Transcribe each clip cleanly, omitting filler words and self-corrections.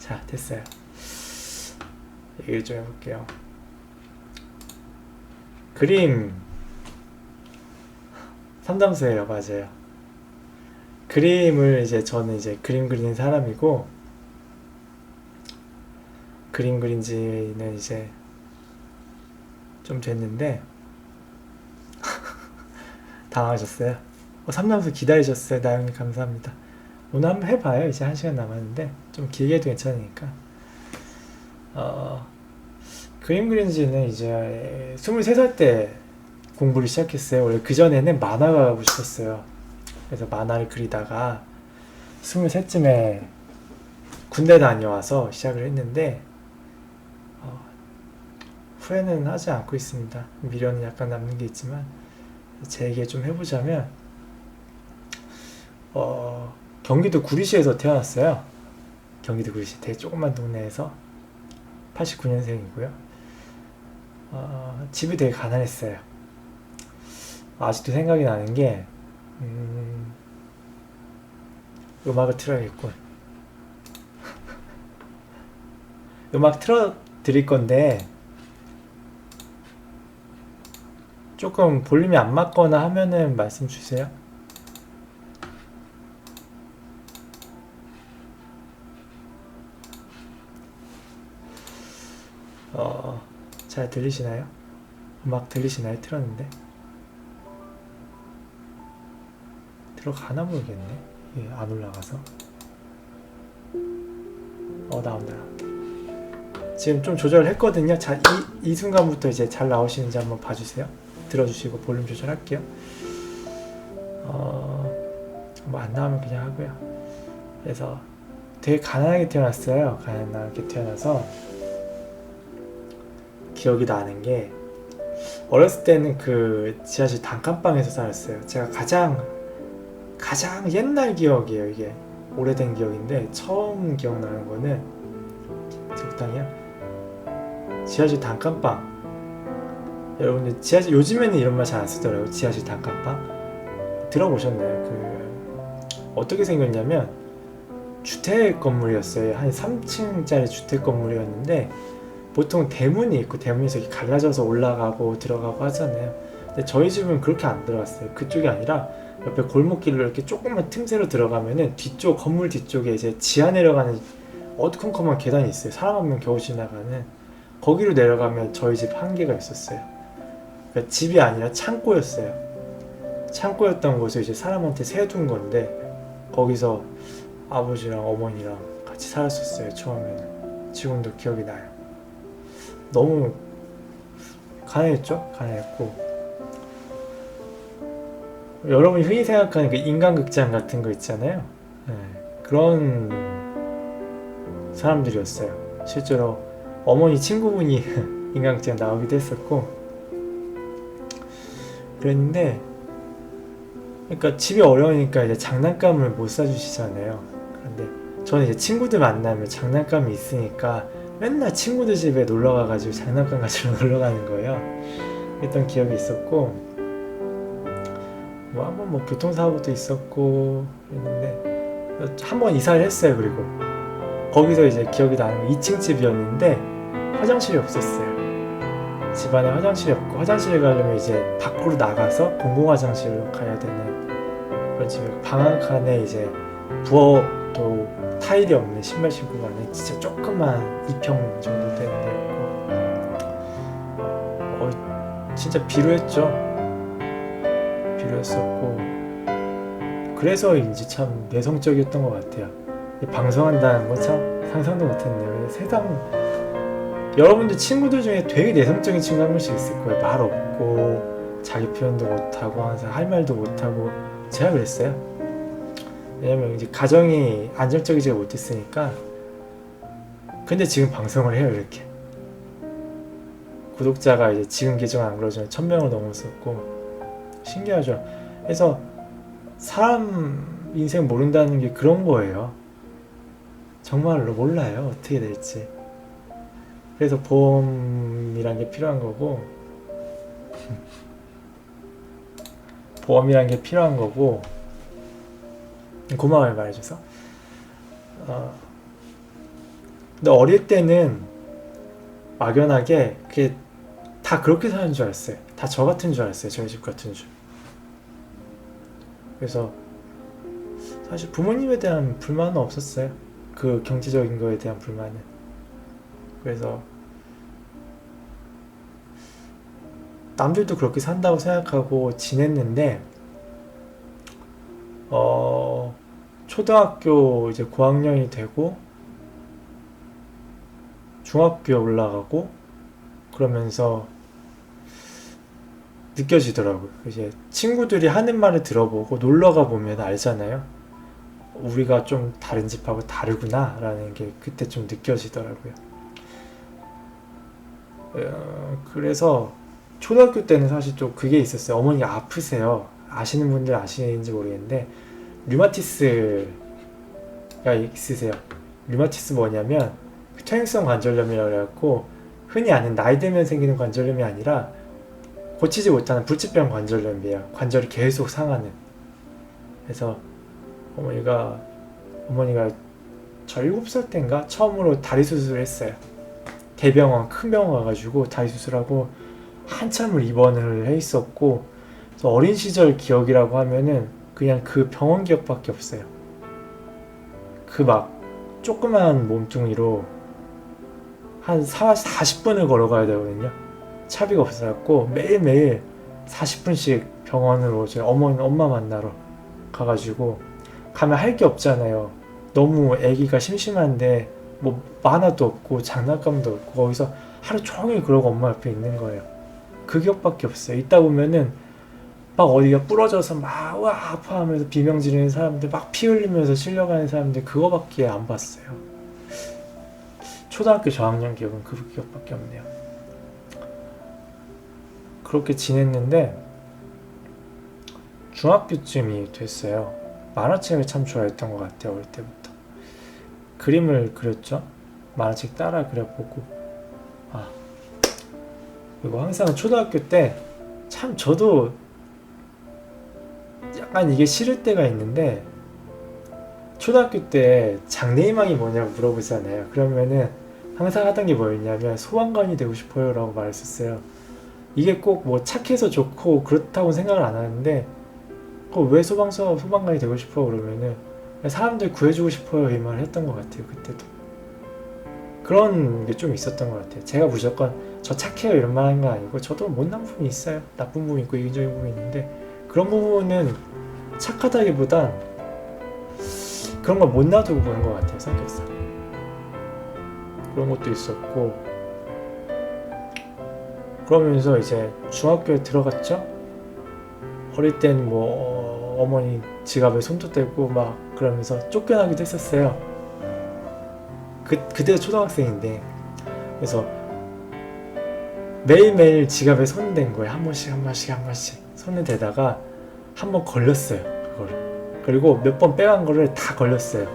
자, 됐어요. 얘기를 좀 해볼게요. 그림 상담소예요. 맞아요. 그림을 이제 저는 이제 그림 그리는 사람이고, 그림 그린 지는 이제 좀 됐는데 당하셨어요. 상담소 기다리셨어요. 나영님 감사합니다. 오늘 한번 해봐요. 이제 1시간 남았는데 좀 길게 해도 괜찮으니까. 그림 그린 지는 이제 23살 때 공부를 시작했어요. 원래 그전에는 만화가 하고 싶었어요. 그래서 만화를 그리다가 23쯤에 군대 다녀와서 시작을 했는데 후회는 하지 않고 있습니다. 미련은 약간 남는 게 있지만 제 얘기 좀 해보자면 경기도 구리시에서 태어났어요. 경기도 구리시 되게 조그만 동네에서 89년생이고요. 집이 되게 가난했어요. 아직도 생각이 나는 게 음악을 틀어야겠군. 음악 틀어드릴 건데 조금 볼륨이 안 맞거나 하면은 말씀 주세요. 잘 들리시나요? 음악 들리시나요? 틀었는데 들어가나 모르겠네. 예, 안 올라가서. 나온다. 지금 좀 조절을 했거든요. 자, 이 순간부터 이제 잘 나오시는지 한번 봐주세요. 들어주시고 볼륨 조절할게요. 뭐 안 나오면 그냥 하고요. 그래서 되게 가난하게 태어났어요. 가난하게 태어나서 기억이 나는 게 어렸을 때는 그 지하실 단칸방에서 살았어요. 제가 가장 옛날 기억이에요. 이게 오래된 기억인데 처음 기억나는 거는 적당히요. 지하실 단칸방. 여러분들 지하실 요즘에는 이런 말 잘 안 쓰더라고요. 지하실 단칸방 들어보셨나요? 어떻게 생겼냐면 주택 건물이었어요. 한 3층짜리 주택 건물이었는데 보통 대문이 있고 대문에서 이렇게 갈라져서 올라가고 들어가고 하잖아요. 근데 저희 집은 그렇게 안 들어갔어요. 그쪽이 아니라 옆에 골목길로 이렇게 조금만 틈새로 들어가면은 뒤쪽 건물 뒤쪽에 이제 지하 내려가는 어두컴컴한 계단이 있어요. 사람 한 명 겨우 지나가는. 거기로 내려가면 저희 집 한 개가 있었어요. 그러니까 집이 아니라 창고였어요. 창고였던 곳을 이제 사람한테 세둔 건데 거기서 아버지랑 어머니랑 같이 살았었어요. 처음에는. 지금도 기억이 나요. 너무 가난했죠? 가난했고 여러분이 흔히 생각하는 그 인간극장 같은 거 있잖아요. 네, 그런 사람들이었어요. 실제로 어머니 친구분이 인간극장 나오기도 했었고 그랬는데 그러니까 집이 어려우니까 이제 장난감을 못 사주시잖아요. 그런데 저는 이제 친구들 만나면 장난감이 있으니까 맨날 친구들 집에 놀러 가가지고 장난감 가지고 놀러 가는 거예요. 그랬던 기억이 있었고 뭐 한번 뭐 교통사고도 있었고 그랬는데 한 번 이사를 했어요. 그리고 거기서 이제 기억이 나는 2층 집이었는데 화장실이 없었어요. 집안에 화장실이 없고 화장실에 가려면 이제 밖으로 나가서 공공화장실로 가야 되는 그런 집이고 방 한 칸에 이제 부엌도 타일이 없는 신발 신고 가는 진짜 조그만 2평 정도 되는 데였고 진짜 비루했죠. 비루했었고 그래서인지 참 내성적이었던 것 같아요. 방송한다는 거 참 상상도 못했네요. 세상 여러분들 친구들 중에 되게 내성적인 친구 한 명씩 있을 거예요. 말 없고 자기 표현도 못하고 항상 할 말도 못하고 제가 그랬어요. 왜냐면 이제 가정이 안정적이지 못했으니까. 근데 지금 방송을 해요. 이렇게 구독자가 이제 지금 계정 안 그러지만 1000명을 넘었었고 신기하죠. 그래서 사람 인생 모른다는 게 그런 거예요. 정말로 몰라요. 어떻게 될지. 그래서 보험이란 게 필요한 거고 보험이란 게 필요한 거고 고마워요 말해줘서. 근데 어릴 때는 막연하게 그게 다 그렇게 사는 줄 알았어요. 다 저 같은 줄 알았어요. 저희 집 같은 줄. 그래서 사실 부모님에 대한 불만은 없었어요. 그 경제적인 거에 대한 불만은. 그래서 남들도 그렇게 산다고 생각하고 지냈는데 초등학교 이제 고학년이 되고 중학교에 올라가고 그러면서 느껴지더라고요. 이제 친구들이 하는 말을 들어보고 놀러가 보면 알잖아요. 우리가 좀 다른 집하고 다르구나 라는 게 그때 좀 느껴지더라고요. 그래서 초등학교 때는 사실 좀 그게 있었어요. 어머니가 아프세요. 아시는 분들 아시는지 모르겠는데 류마티스가 있으세요. 류마티스 뭐냐면 퇴행성 관절염이라고 해갖고 흔히 아는 나이 들면 생기는 관절염이 아니라 고치지 못하는 불치병 관절염이에요. 관절이 계속 상하는. 그래서 어머니가 저 7살 때인가 처음으로 다리 수술을 했어요. 대병원 큰 병원 가가지고 다리 수술하고 한참을 입원을 해 있었고, 그래서 어린 시절 기억이라고 하면은 그냥 그 병원 기억밖에 없어요. 그 막 조그만 몸뚱이로 한 40분을 걸어가야 되거든요. 차비가 없어갖고 매일매일 40분씩 병원으로 제 엄마 만나러 가가지고 가면 할 게 없잖아요. 너무 애기가 심심한데 뭐 만화도 없고 장난감도 없고 거기서 하루 종일 그러고 엄마 옆에 있는 거예요. 그 기억밖에 없어요. 있다 보면은 막 어디가 부러져서 막 와 아파하면서 비명 지르는 사람들, 막 피 흘리면서 실려가는 사람들, 그거밖에 안 봤어요. 초등학교 저학년 기억은 그 기억밖에 없네요. 그렇게 지냈는데 중학교쯤이 됐어요. 만화책을 참 좋아했던 것 같아요. 어릴 때부터 그림을 그렸죠. 만화책 따라 그려보고. 그리고 항상 초등학교 때 참 저도 약간 이게 싫을 때가 있는데, 초등학교 때 장래희망이 뭐냐고 물어보잖아요. 그러면은 항상 하던 게 뭐였냐면 소방관이 되고 싶어요 라고 말했었어요. 이게 꼭 뭐 착해서 좋고 그렇다고 생각을 안 하는데, 왜 소방관이 되고 싶어 그러면은 사람들 구해주고 싶어요 이 말을 했던 것 같아요. 그때도 그런 게 좀 있었던 것 같아요. 제가 무조건 저 착해요 이런 말 하는 건 아니고, 저도 못난 부분이 있어요. 나쁜 부분이 있고 이기적인 부분이 있는데, 그런 부분은 착하다기보단 그런 걸 못 놔두고 보는 것 같아요. 성격상 그런 것도 있었고. 그러면서 이제 중학교에 들어갔죠. 어릴 땐 뭐 어머니 지갑에 손도 떼고 막 그러면서 쫓겨나기도 했었어요. 그때 초등학생인데. 그래서 매일매일 지갑에 손 댄 거예요. 한 번씩 손을 대다가 한 번 걸렸어요. 그거를. 그리고 몇 번 빼간 거를 다 걸렸어요.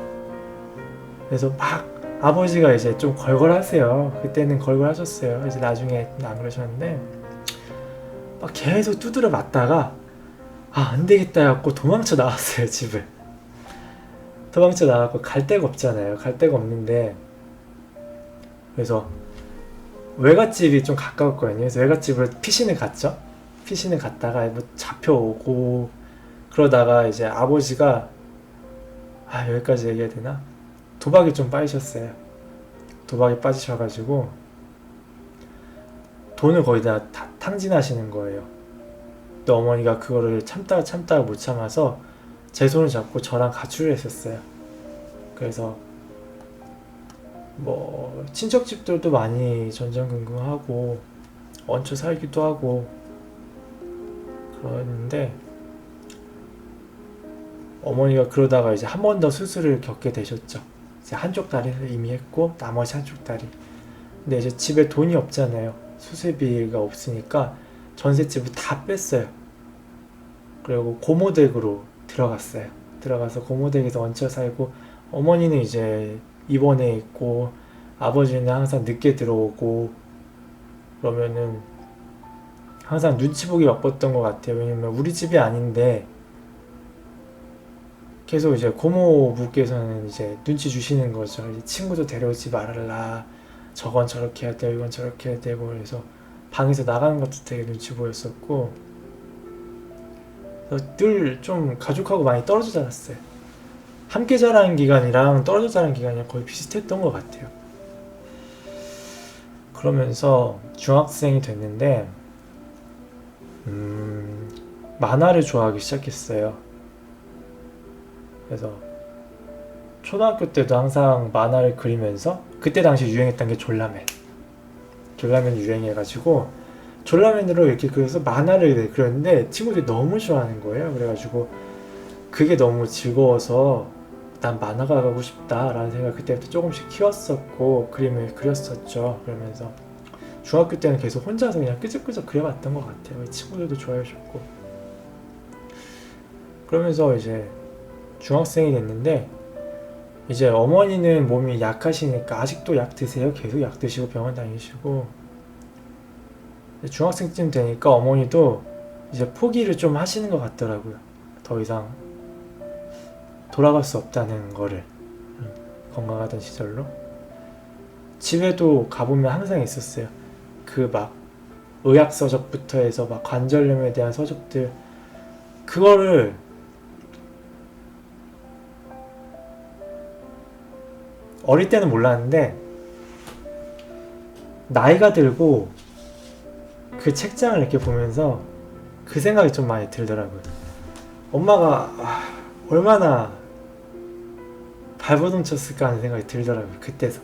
그래서 막 아버지가 이제 좀 걸걸하세요. 그때는 걸걸하셨어요. 이제 나중에 안 그러셨는데 막 계속 두드려 맞다가 안 되겠다 해갖고 도망쳐 나왔어요. 집을 도망쳐 나왔고, 갈 데가 없잖아요. 갈 데가 없는데, 그래서 외갓집이 좀 가까웠거든요. 그래서 외갓집으로 피신을 갔죠. 피신을 갔다가 뭐 잡혀오고 그러다가 이제 아버지가 여기까지 얘기해야 되나? 도박에 좀 빠지셨어요. 도박에 빠지셔가지고 돈을 거의 다 탕진하시는 거예요. 또 어머니가 그거를 참다가 못 참아서 제 손을 잡고 저랑 가출을 했었어요. 그래서 뭐 친척 집들도 많이 전전긍긍하고 얹혀 살기도 하고 그러는데, 어머니가 그러다가 이제 한 번 더 수술을 겪게 되셨죠. 이제 한쪽 다리를 이미 했고 나머지 한쪽 다리. 근데 이제 집에 돈이 없잖아요. 수술비가 없으니까 전셋집을 다 뺐어요. 그리고 고모댁으로 들어갔어요. 들어가서 고모댁에서 얹혀 살고, 어머니는 이제 입원해 있고 아버지는 항상 늦게 들어오고 그러면은 항상 눈치 보기 바빴던 것 같아요. 왜냐면 우리 집이 아닌데 계속 이제 고모부께서는 이제 눈치 주시는 거죠. 이제 친구도 데려오지 말아라. 저건 저렇게 해야 되고 이건 저렇게 해야 되고. 그래서 방에서 나가는 것도 되게 눈치 보였었고, 늘 좀 가족하고 많이 떨어져 자랐어요. 함께 자라는 기간이랑 떨어져 자라는 기간이랑 거의 비슷했던 것 같아요. 그러면서 중학생이 됐는데 만화를 좋아하기 시작했어요. 그래서 초등학교 때도 항상 만화를 그리면서, 그때 당시 유행했던 게 졸라맨 유행해가지고 졸라맨으로 이렇게 그려서 만화를 그렸는데 친구들이 너무 좋아하는 거예요. 그래가지고 그게 너무 즐거워서 난 만화가 가고 싶다라는 생각 그때부터 조금씩 키웠었고 그림을 그렸었죠. 그러면서 중학교 때는 계속 혼자서 그냥 끄적끄적 그려봤던 것 같아요. 친구들도 좋아해줬고. 그러면서 이제 중학생이 됐는데, 이제 어머니는 몸이 약하시니까 아직도 약 드세요. 계속 약 드시고 병원 다니시고. 중학생쯤 되니까 어머니도 이제 포기를 좀 하시는 것 같더라고요. 더 이상 돌아갈 수 없다는 거를. 건강하던 시절로 집에도 가보면 항상 있었어요. 그 막 의학 서적부터 해서 막 관절염에 대한 서적들, 그거를 어릴 때는 몰랐는데 나이가 들고 그 책장을 이렇게 보면서 그 생각이 좀 많이 들더라고요. 엄마가 얼마나 발버둥 쳤을까 하는 생각이 들더라고요. 그때서.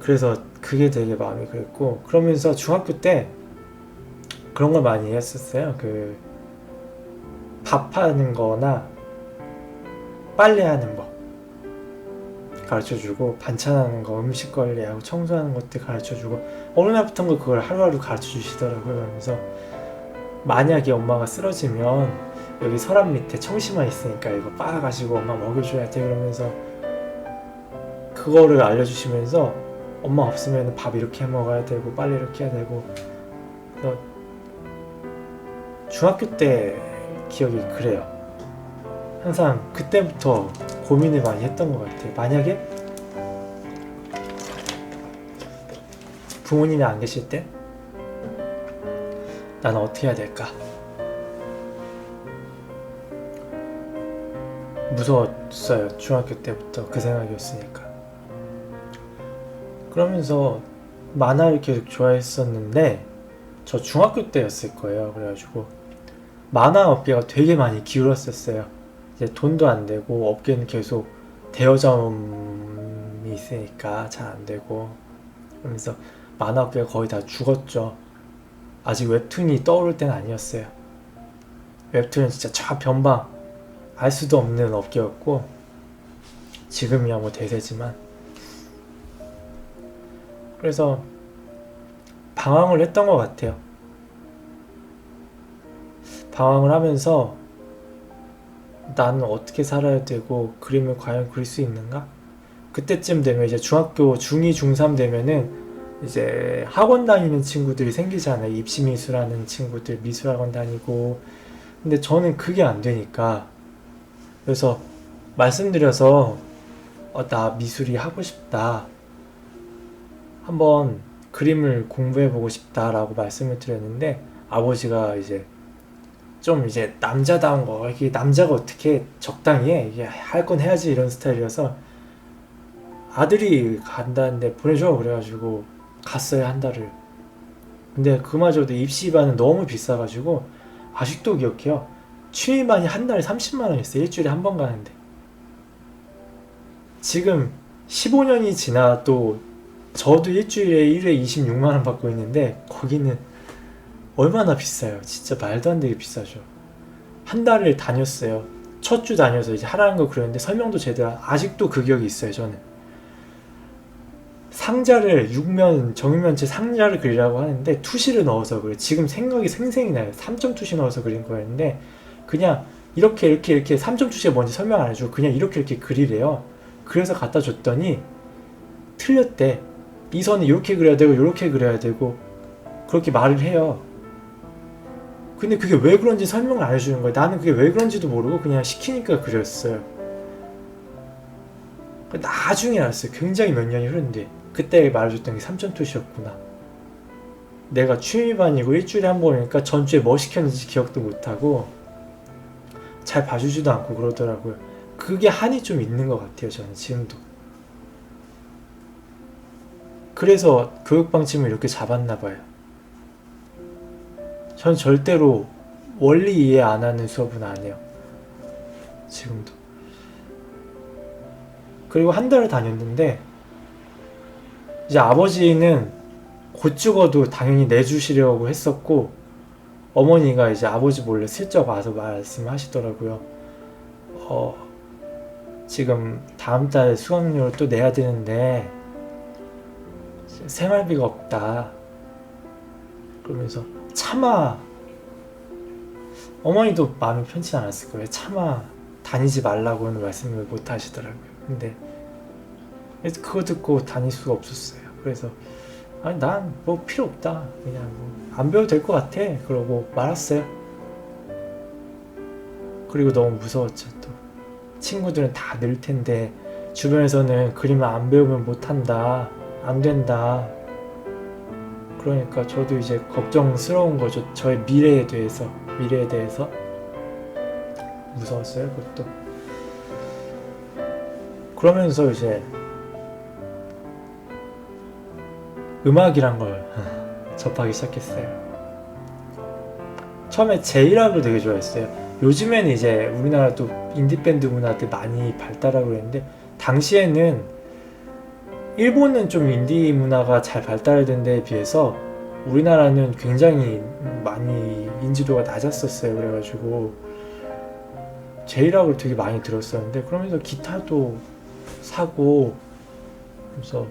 그래서 그게 되게 마음이 그랬고, 그러면서 중학교 때 그런 걸 많이 했었어요. 그 밥하는 거나 빨래하는 법 가르쳐주고, 반찬하는 거, 음식 관리하고 청소하는 것들 가르쳐주고, 어느 날부터인가 그걸 하루하루 가르쳐주시더라고요. 그러면서 만약에 엄마가 쓰러지면 여기 서랍 밑에 청심환 있으니까 이거 빨아가지고 엄마 먹여줘야 돼. 그러면서 그거를 알려주시면서 엄마 없으면 밥 이렇게 해 먹어야 되고 빨래 이렇게 해야 되고. 그래서 중학교 때 기억이 그래요. 항상 그때부터 고민을 많이 했던 것 같아요. 만약에 부모님이 안 계실 때 나는 어떻게 해야 될까? 무서웠어요. 중학교 때부터 그 생각이었으니까. 그러면서 만화를 계속 좋아했었는데, 저 중학교 때였을 거예요. 그래가지고 만화 업계가 되게 많이 기울었었어요. 이제 돈도 안 되고 업계는 계속 대여점이 있으니까 잘 안 되고, 그러면서 만화 업계가 거의 다 죽었죠. 아직 웹툰이 떠오를 때는 아니었어요. 웹툰은 진짜 좌변방 알 수도 없는 업계였고, 지금이야 뭐 대세지만. 그래서 방황을 했던 것 같아요. 방황을 하면서 나는 어떻게 살아야 되고 그림을 과연 그릴 수 있는가? 그때쯤 되면 이제 중학교 중2, 중3 되면은 이제 학원 다니는 친구들이 생기잖아요. 입시미술하는 친구들 미술학원 다니고. 근데 저는 그게 안 되니까, 그래서 말씀드려서 나 미술이 하고 싶다, 한번 그림을 공부해보고 싶다라고 말씀을 드렸는데, 아버지가 이제 좀 이제 남자다운 거, 이게 남자가 어떻게 적당히 해, 이게 할 건 해야지 이런 스타일이어서 아들이 간다는데 보내줘 그래가지고 갔어요. 한 달을. 근데 그마저도 입시반은 너무 비싸가지고 아직도 기억해요. 취미반이 한 달에 30만 원이었어요. 일주일에 한 번 가는데. 지금 15년이 지나도 저도 일주일에 1회 26만 원 받고 있는데, 거기는 얼마나 비싸요. 진짜 말도 안 되게 비싸죠. 한 달을 다녔어요. 첫 주 다녀서 이제 하라는 거 그렸는데 설명도 제대로, 아직도 그 기억이 있어요. 저는 상자를 정육면체 상자를 그리라고 하는데 투시를 넣어서 그래. 지금 생각이 생생히 나요. 3점 투시 넣어서 그린 거였는데, 그냥 이렇게 3점 투시가 뭔지 설명 안 해주고 그냥 이렇게 그리래요. 그래서 갖다 줬더니 틀렸대. 이 선은 이렇게 그려야 되고 이렇게 그려야 되고 그렇게 말을 해요. 근데 그게 왜 그런지 설명을 안 해주는 거야. 나는 그게 왜 그런지도 모르고 그냥 시키니까 그렸어요. 나중에 알았어요. 굉장히 몇 년이 흐른 뒤. 그때 말해줬던 게 삼천토시였구나. 내가 취미반이고 일주일에 한 번이니까 전주에 뭐 시켰는지 기억도 못하고 잘 봐주지도 않고 그러더라고요. 그게 한이 좀 있는 것 같아요. 저는 지금도. 그래서 교육방침을 이렇게 잡았나 봐요. 전 절대로 원리 이해 안 하는 수업은 안 해요. 지금도. 그리고 한 달을 다녔는데 이제 아버지는 곧 죽어도 당연히 내주시려고 했었고 어머니가 이제 아버지 몰래 슬쩍 와서 말씀하시더라고요. 지금 다음 달 수강료를 또 내야 되는데 생활비가 없다. 그러면서 차마, 어머니도 마음이 편치 않았을 거예요. 차마 다니지 말라고는 말씀을 못 하시더라고요. 근데 그거 듣고 다닐 수가 없었어요. 그래서 아니 난 뭐 필요 없다. 그냥 뭐 안 배워도 될 것 같아. 그러고 말았어요. 그리고 너무 무서웠죠. 또 친구들은 다 늘 텐데 주변에서는 그림을 안 배우면 못한다. 안 된다. 그러니까 저도 이제 걱정스러운 거죠. 저의 미래에 대해서 무서웠어요. 그것도. 그러면서 이제 음악이란 걸 접하기 시작했어요. 처음에 제이락을 되게 좋아했어요. 요즘에는 이제 우리나라도 인디밴드 문화들 많이 발달하고 그랬는데 당시에는 일본은 좀 인디 문화가 잘 발달된 데에 비해서 우리나라는 굉장히 많이 인지도가 낮았었어요. 그래가지고 제이락을 되게 많이 들었었는데 그러면서 기타도 사고 그래서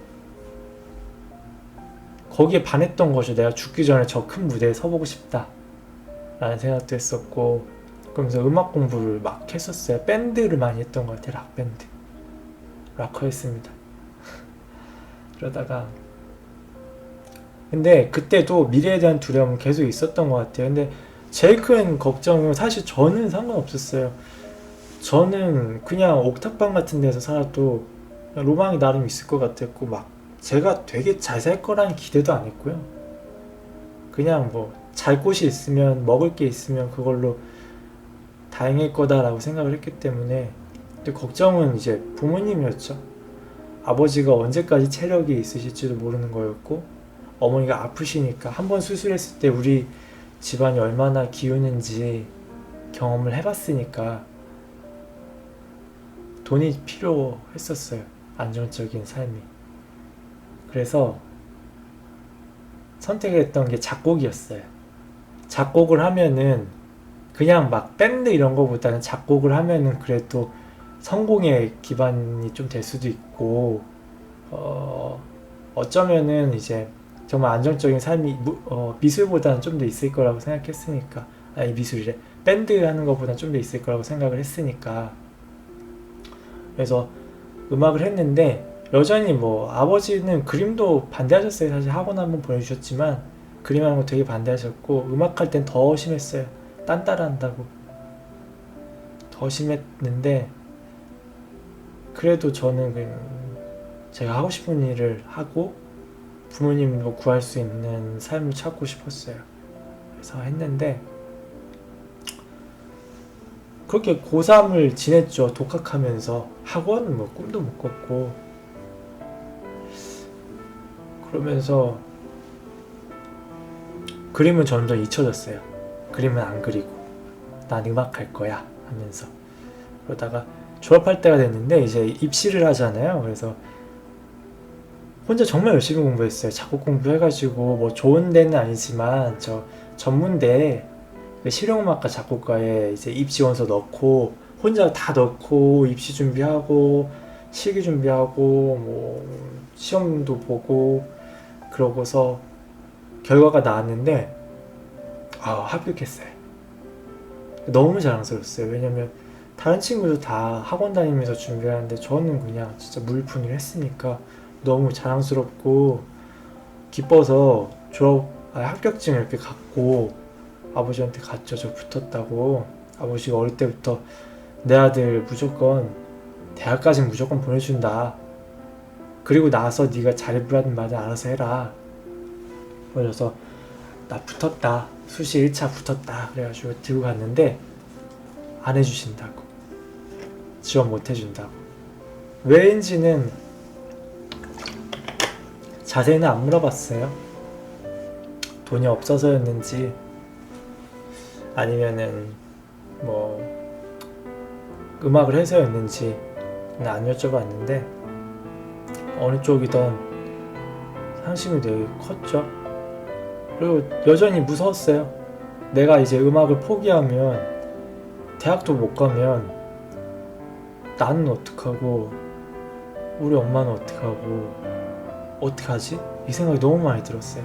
거기에 반했던 거죠. 내가 죽기 전에 저 큰 무대에 서보고 싶다 라는 생각도 했었고 그러면서 음악 공부를 막 했었어요. 밴드를 많이 했던 것 같아요. 락밴드 락커였습니다. 그러다가 근데 그때도 미래에 대한 두려움은 계속 있었던 것 같아요. 근데 제일 큰 걱정은 사실 저는 상관없었어요. 저는 그냥 옥탑방 같은 데서 살아도 로망이 나름 있을 것 같았고 막 제가 되게 잘 살 거라는 기대도 안 했고요. 그냥 뭐 잘 곳이 있으면 먹을 게 있으면 그걸로 다행일 거다라고 생각을 했기 때문에 근데 걱정은 이제 부모님이었죠. 아버지가 언제까지 체력이 있으실지도 모르는 거였고 어머니가 아프시니까 한 번 수술했을 때 우리 집안이 얼마나 기우는지 경험을 해봤으니까 돈이 필요했었어요. 안정적인 삶이. 그래서 선택했던 게 작곡이었어요. 작곡을 하면은 그냥 막 밴드 이런 거보다는 작곡을 하면은 그래도 성공의 기반이 좀 될 수도 있고 어쩌면은 이제 정말 안정적인 삶이 미술보다는 좀 더 있을 거라고 생각했으니까 아니 미술이래 밴드 하는 것보다는 좀 더 있을 거라고 생각을 했으니까 그래서 음악을 했는데 여전히 뭐 아버지는 그림도 반대하셨어요. 사실 학원 한번 보내주셨지만 그림하는 거 되게 반대하셨고 음악할 땐 더 심했어요. 딴 따라 한다고 더 심했는데 그래도 저는 제가 하고 싶은 일을 하고 부모님도 구할 수 있는 삶을 찾고 싶었어요. 그래서 했는데 그렇게 고3을 지냈죠. 독학하면서 학원 뭐 꿈도 못 꿨고 그러면서 그림은 점점 잊혀졌어요. 그림은 안 그리고 난 음악할 거야 하면서 그러다가 졸업할 때가 됐는데 이제 입시를 하잖아요. 그래서 혼자 정말 열심히 공부했어요. 작곡 공부해가지고 뭐 좋은 데는 아니지만 저 전문대 실용음악과 작곡과에 이제 입시원서 넣고 혼자 다 넣고 입시 준비하고 실기 준비하고 뭐 시험도 보고 그러고서 결과가 나왔는데 합격했어요. 너무 자랑스러웠어요. 왜냐면 다른 친구도 다 학원 다니면서 준비하는데 저는 그냥 진짜 무일푼을 했으니까 너무 자랑스럽고 기뻐서 합격증을 이렇게 갖고 아버지한테 갔죠. 저 붙었다고. 아버지가 어릴 때부터 내 아들 무조건 대학까지 무조건 보내준다. 그리고 나서 네가 자립을 하든 말든 알아서 해라. 그래서 나 붙었다. 수시 1차 붙었다. 그래가지고 들고 갔는데 안 해주신다고. 지원 못 해준다고. 왜인지는 자세히는 안 물어봤어요. 돈이 없어서였는지 아니면은 뭐 음악을 해서였는지 안 여쭤봤는데 어느 쪽이든 상심이 되게 컸죠. 그리고 여전히 무서웠어요. 내가 이제 음악을 포기하면 대학도 못 가면 나는 어떡하고 우리 엄마는 어떡하고 어떡하지? 이 생각이 너무 많이 들었어요.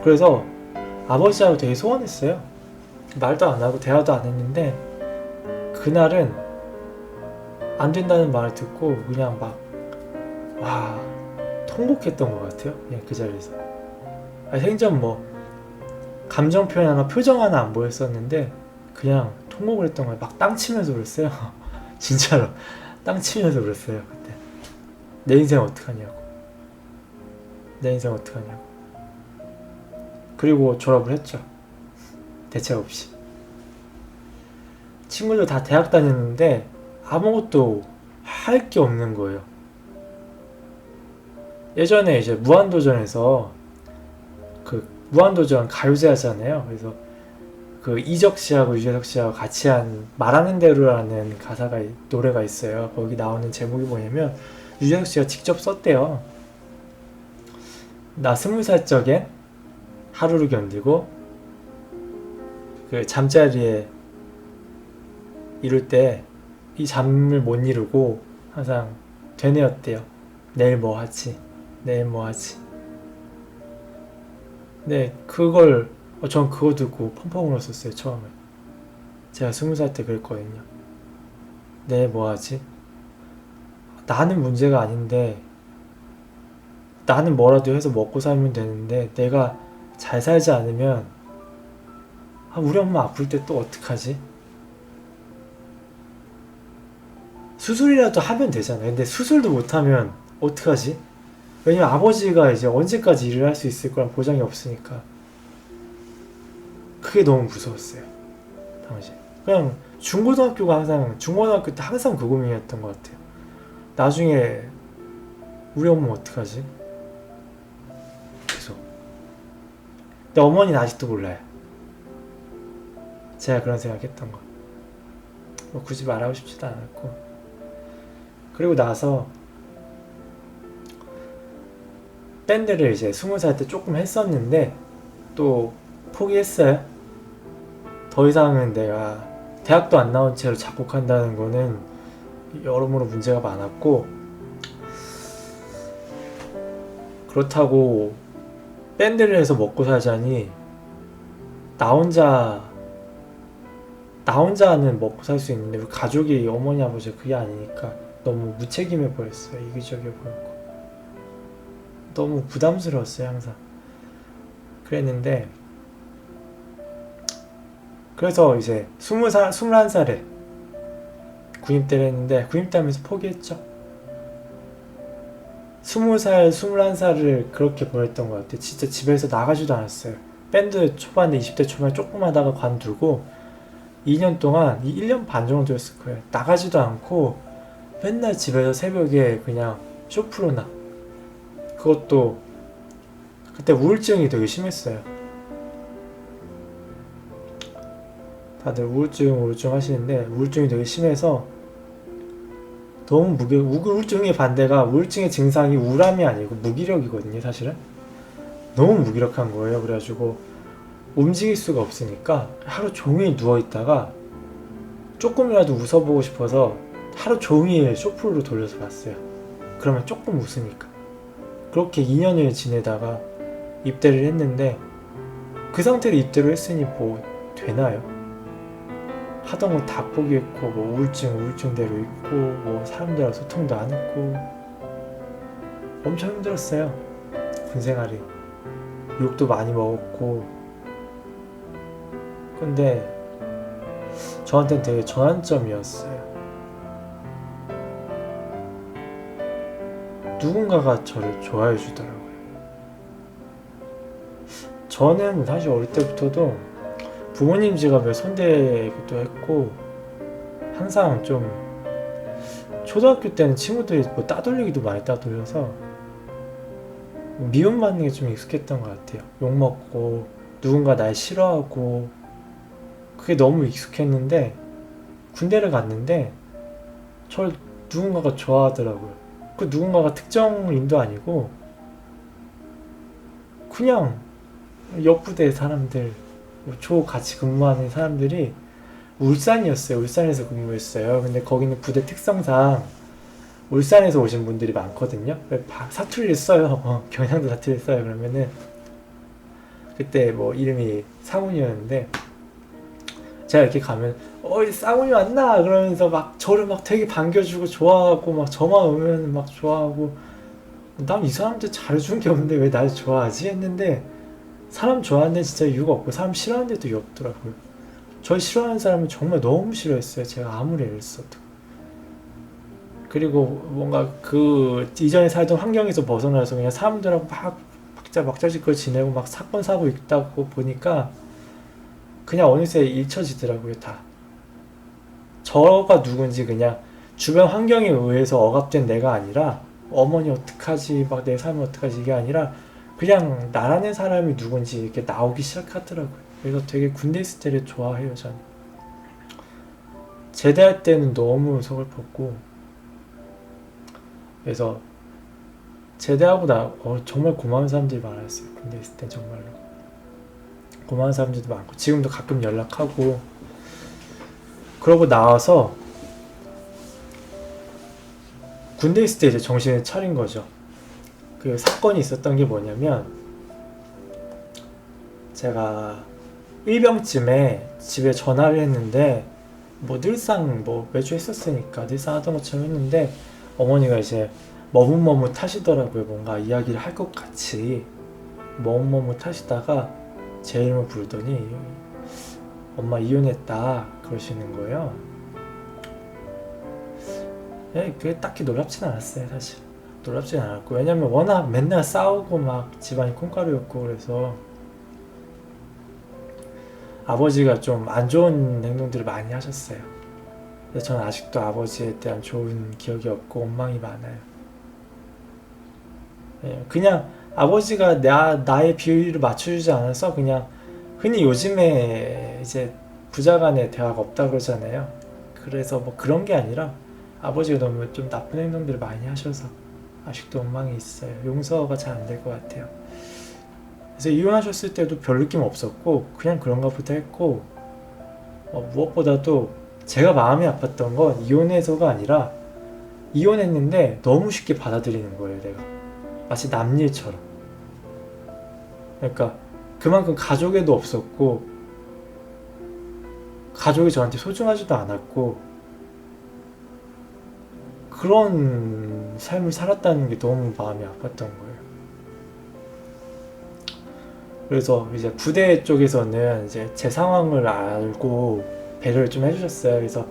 그래서 아버지하고 되게 소원했어요. 말도 안 하고 대화도 안 했는데 그날은 안 된다는 말을 듣고 그냥 막 통곡했던 것 같아요. 그냥 그 자리에서. 생전 뭐 감정 표현 하나 표정 하나 안 보였었는데 그냥 통곡을 했던 거예요. 막 땅 치면서 그랬어요. 진짜로 땅 치면서 그랬어요. 그때 내 인생 어떡하냐고. 내 인생 어떡하냐고. 그리고 졸업을 했죠. 대책 없이. 친구들 다 대학 다녔는데 아무것도 할 게 없는 거예요. 예전에 이제 무한도전에서 그 무한도전 가요제 하잖아요. 그래서 그 이적 씨하고 유재석 씨하고 같이 한 말하는 대로라는 노래가 있어요. 거기 나오는 제목이 뭐냐면 유재석 씨가 직접 썼대요. 나 20살 적엔 하루를 견디고 그 잠자리에 이룰 때 이 잠을 못 이루고 항상 되뇌었대요. 내일 뭐 하지? 내일 뭐 하지? 네, 전 그거 듣고 펑펑 울었었어요. 처음에 제가 20살 때 그랬거든요. 내일 뭐 하지? 나는 문제가 아닌데 나는 뭐라도 해서 먹고 살면 되는데 내가 잘 살지 않으면 우리 엄마 아플 때 또 어떡하지? 수술이라도 하면 되잖아요. 근데 수술도 못하면 어떡하지? 왜냐면 아버지가 이제 언제까지 일을 할 수 있을 거란 보장이 없으니까. 그게 너무 무서웠어요. 당시. 그냥 중고등학교 때 항상 그 고민이었던 것 같아요. 나중에 우리 엄마 어떡하지? 계속. 근데 어머니는 아직도 몰라요. 제가 그런 생각했던 거. 뭐 굳이 말하고 싶지도 않았고. 그리고 나서 밴드를 이제 20살 때 조금 했었는데 또 포기했어요. 더 이상은 내가 대학도 안 나온 채로 작곡한다는 거는 여러모로 문제가 많았고, 그렇다고 밴드를 해서 먹고 살자니 나 혼자는 먹고 살 수 있는데 우리 가족이 어머니 아버지가 그게 아니니까 너무 무책임해 보였어요. 이기적이어 보였고 너무 부담스러웠어요. 항상 그랬는데, 그래서 이제 21살에 군입대를 했는데 군입대 하면서 포기했죠. 20살, 21살을 그렇게 보냈던 것 같아요. 진짜 집에서 나가지도 않았어요. 밴드 초반에 20대 초반에 조금 하다가 관두고 2년 동안 1년 반 정도였을 거예요. 나가지도 않고 맨날 집에서 새벽에 그냥 쇼프로나. 그것도 그때 우울증이 되게 심했어요. 다들 우울증 하시는데 우울증이 되게 심해서 너무 우울증의 반대가, 우울증의 증상이 우울함이 아니고 무기력이거든요. 사실은 너무 무기력한 거예요. 그래가지고 움직일 수가 없으니까 하루 종일 누워있다가 조금이라도 웃어보고 싶어서 하루 종일 쇼프로를 돌려서 봤어요. 그러면 조금 웃으니까. 그렇게 2년을 지내다가 입대를 했는데, 그 상태로 입대를 했으니 뭐 되나요? 하던 거 다 포기했고, 뭐 우울증대로 있고, 뭐 사람들하고 소통도 안 했고, 엄청 힘들었어요. 군 생활이. 욕도 많이 먹었고. 근데 저한테는 되게 전환점이었어요. 누군가가 저를 좋아해 주더라고요. 저는 사실 어릴 때부터도 부모님 지갑에 손대기도 했고, 항상 좀 초등학교 때는 친구들이 뭐 따돌리기도 많이 따돌려서 미움받는 게 좀 익숙했던 것 같아요. 욕먹고 누군가 날 싫어하고, 그게 너무 익숙했는데 군대를 갔는데 저를 누군가가 좋아하더라고요. 그 누군가가 특정인도 아니고 그냥 옆 부대 사람들, 초 같이 근무하는 사람들이, 울산이었어요. 울산에서 근무했어요. 근데 거기는 부대 특성상 울산에서 오신 분들이 많거든요. 사투리를 써요. 경상도 사투리를 써요. 그러면은 그때 뭐 이름이 상훈이었는데, 제가 이렇게 가면 쌍훈이 왔나? 그러면서 막 저를 막 되게 반겨주고 좋아하고, 막 저만 오면 막 좋아하고, 난 이 사람한테 잘해준 게 없는데 왜 날 좋아하지? 했는데, 사람 좋아하는 데는 진짜 이유가 없고 사람 싫어하는 데도 이유 없더라고요. 저 싫어하는 사람은 정말 너무 싫어했어요. 제가 아무리 애를 써도. 그리고 뭔가 그 이전에 살던 환경에서 벗어나서 그냥 사람들하고 막 막자지껄 지내고 막 사건 사고 있다고 보니까 그냥 어느새 잊혀지더라고요. 다 저가 누군지, 그냥 주변 환경에 의해서 억압된 내가 아니라, 어머니 어떡하지, 막 내 삶은 어떡하지, 이게 아니라 그냥 나라는 사람이 누군지 이렇게 나오기 시작하더라고요. 그래서 되게 군대 있을 때를 좋아해요. 저는 제대할 때는 너무 서글펐고, 그래서 제대하고 정말 고마운 사람들이 많았어요. 군대 있을 때 정말로 고마운 사람들도 많고, 지금도 가끔 연락하고. 그러고 나와서 군대 있을 때 이제 정신을 차린 거죠. 그 사건이 있었던 게 뭐냐면, 제가 일병쯤에 집에 전화를 했는데, 뭐 늘상 뭐 매주 했었으니까 늘상 하던 것처럼 했는데, 어머니가 이제 머뭇머뭇 하시더라고요. 뭔가 이야기를 할 것 같이 머뭇머뭇 하시다가 제 이름을 부르더니 엄마 이혼했다 그러시는 거예요. 그게 딱히 놀랍진 않았어요. 사실 놀랍진 않았고, 왜냐면 워낙 맨날 싸우고 막 집안이 콩가루였고, 그래서 아버지가 좀 안 좋은 행동들을 많이 하셨어요. 그래서 저는 아직도 아버지에 대한 좋은 기억이 없고 원망이 많아요. 그냥 아버지가 나의 비율을 맞춰주지 않아서, 그냥 흔히 요즘에 이제 부자간에 대화가 없다 그러잖아요. 그래서 뭐 그런 게 아니라 아버지가 너무 좀 나쁜 행동들을 많이 하셔서 아직도 원망이 있어요. 용서가 잘 안 될 것 같아요. 그래서 이혼하셨을 때도 별 느낌 없었고 그냥 그런가 보다 했고, 무엇보다도 제가 마음이 아팠던 건 이혼해서가 아니라, 이혼했는데 너무 쉽게 받아들이는 거예요. 내가 마치 남일처럼. 그러니까 그만큼 가족애도 없었고, 가족이 저한테 소중하지도 않았고, 그런 삶을 살았다는 게 너무 마음이 아팠던 거예요. 그래서 이제 부대 쪽에서는 이제 제 상황을 알고 배려를 좀 해주셨어요. 그래서